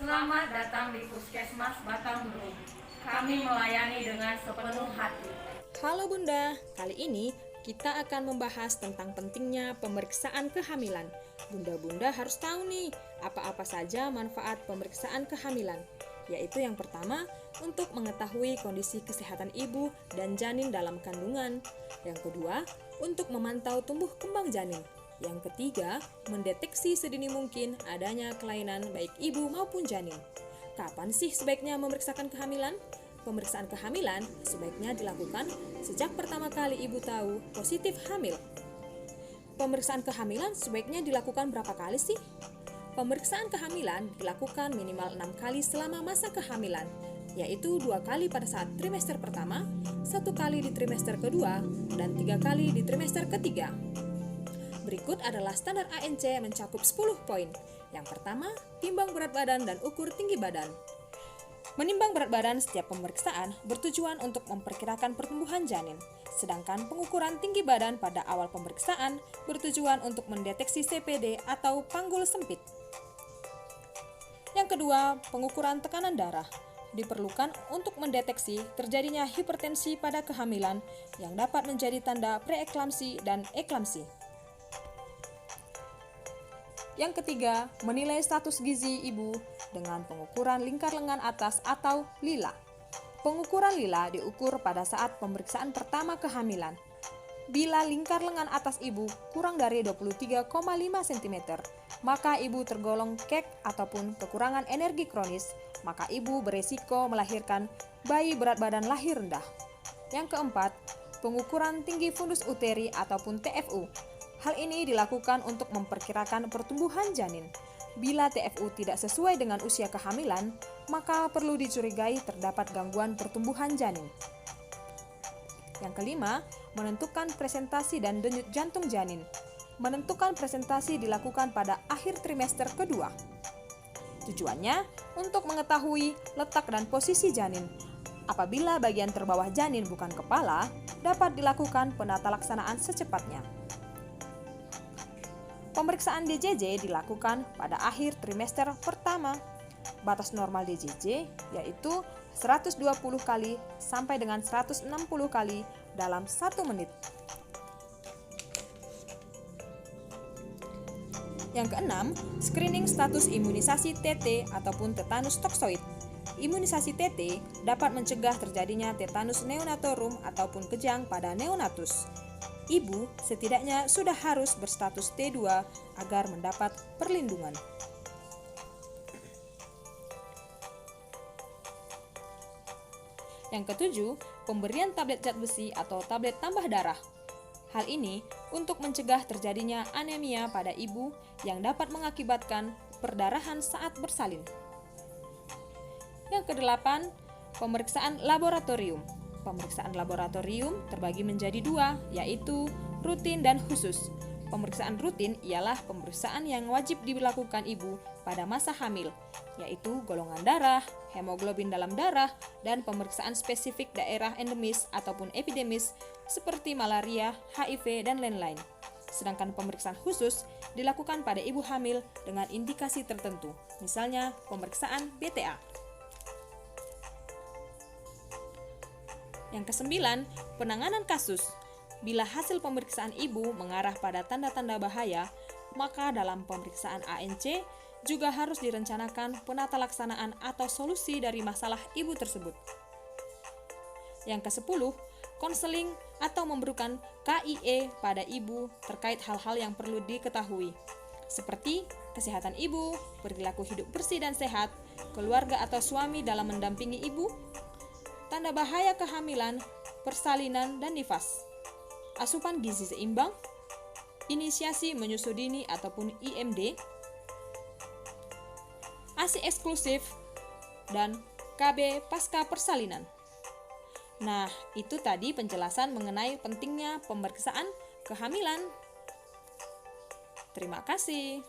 Selamat datang di Puskesmas Batangburu. Kami melayani dengan sepenuh hati. Halo Bunda, kali ini kita akan membahas tentang pentingnya pemeriksaan kehamilan. Bunda-bunda harus tahu nih, apa-apa saja manfaat pemeriksaan kehamilan. Yaitu yang pertama, untuk mengetahui kondisi kesehatan ibu dan janin dalam kandungan. Yang kedua, untuk memantau tumbuh kembang janin. Yang ketiga, mendeteksi sedini mungkin adanya kelainan baik ibu maupun janin. Kapan sih sebaiknya memeriksakan kehamilan? Pemeriksaan kehamilan sebaiknya dilakukan sejak pertama kali ibu tahu positif hamil. Pemeriksaan kehamilan sebaiknya dilakukan berapa kali sih? Pemeriksaan kehamilan dilakukan minimal 6 kali selama masa kehamilan, yaitu 2 kali pada saat trimester pertama, 1 kali di trimester kedua, dan 3 kali di trimester ketiga. Berikut adalah standar ANC mencakup 10 poin. Yang pertama, timbang berat badan dan ukur tinggi badan. Menimbang berat badan setiap pemeriksaan bertujuan untuk memperkirakan pertumbuhan janin, sedangkan pengukuran tinggi badan pada awal pemeriksaan bertujuan untuk mendeteksi CPD atau panggul sempit. Yang kedua, pengukuran tekanan darah diperlukan untuk mendeteksi terjadinya hipertensi pada kehamilan yang dapat menjadi tanda preeklamsi dan eklamsi. Yang ketiga, menilai status gizi ibu dengan pengukuran lingkar lengan atas atau lila. Pengukuran lila diukur pada saat pemeriksaan pertama kehamilan. Bila lingkar lengan atas ibu kurang dari 23,5 cm, maka ibu tergolong kek ataupun kekurangan energi kronis, maka ibu beresiko melahirkan bayi berat badan lahir rendah. Yang keempat, pengukuran tinggi fundus uteri ataupun TFU. Hal ini dilakukan untuk memperkirakan pertumbuhan janin. Bila TFU tidak sesuai dengan usia kehamilan, maka perlu dicurigai terdapat gangguan pertumbuhan janin. Yang kelima, menentukan presentasi dan denyut jantung janin. Menentukan presentasi dilakukan pada akhir trimester kedua. Tujuannya untuk mengetahui letak dan posisi janin. Apabila bagian terbawah janin bukan kepala, dapat dilakukan penata laksanaan secepatnya. Pemeriksaan DJJ dilakukan pada akhir trimester pertama. Batas normal DJJ yaitu 120 kali sampai dengan 160 kali dalam 1 menit. Yang keenam, screening status imunisasi TT ataupun tetanus toksoid. Imunisasi TT dapat mencegah terjadinya tetanus neonatorum ataupun kejang pada neonatus. Ibu setidaknya sudah harus berstatus T2 agar mendapat perlindungan. Yang ketujuh, pemberian tablet zat besi atau tablet tambah darah. Hal ini untuk mencegah terjadinya anemia pada ibu yang dapat mengakibatkan perdarahan saat bersalin. Yang kedelapan, pemeriksaan laboratorium. Pemeriksaan laboratorium terbagi menjadi 2, yaitu rutin dan khusus. Pemeriksaan rutin ialah pemeriksaan yang wajib dilakukan ibu pada masa hamil, yaitu golongan darah, hemoglobin dalam darah, dan pemeriksaan spesifik daerah endemis ataupun epidemis seperti malaria, HIV, dan lain-lain. Sedangkan pemeriksaan khusus dilakukan pada ibu hamil dengan indikasi tertentu, misalnya pemeriksaan BTA. Yang kesembilan, penanganan kasus. Bila hasil pemeriksaan ibu mengarah pada tanda-tanda bahaya, maka dalam pemeriksaan ANC juga harus direncanakan penata laksanaan atau solusi dari masalah ibu tersebut. Yang kesepuluh, konseling atau memberikan KIE pada ibu terkait hal-hal yang perlu diketahui, seperti kesehatan ibu, perilaku hidup bersih dan sehat, keluarga atau suami dalam mendampingi ibu, tanda bahaya kehamilan, persalinan, dan nifas, asupan gizi seimbang, inisiasi menyusui dini ataupun IMD, ASI eksklusif, dan KB pasca persalinan. Nah, itu tadi penjelasan mengenai pentingnya pemeriksaan kehamilan. Terima kasih.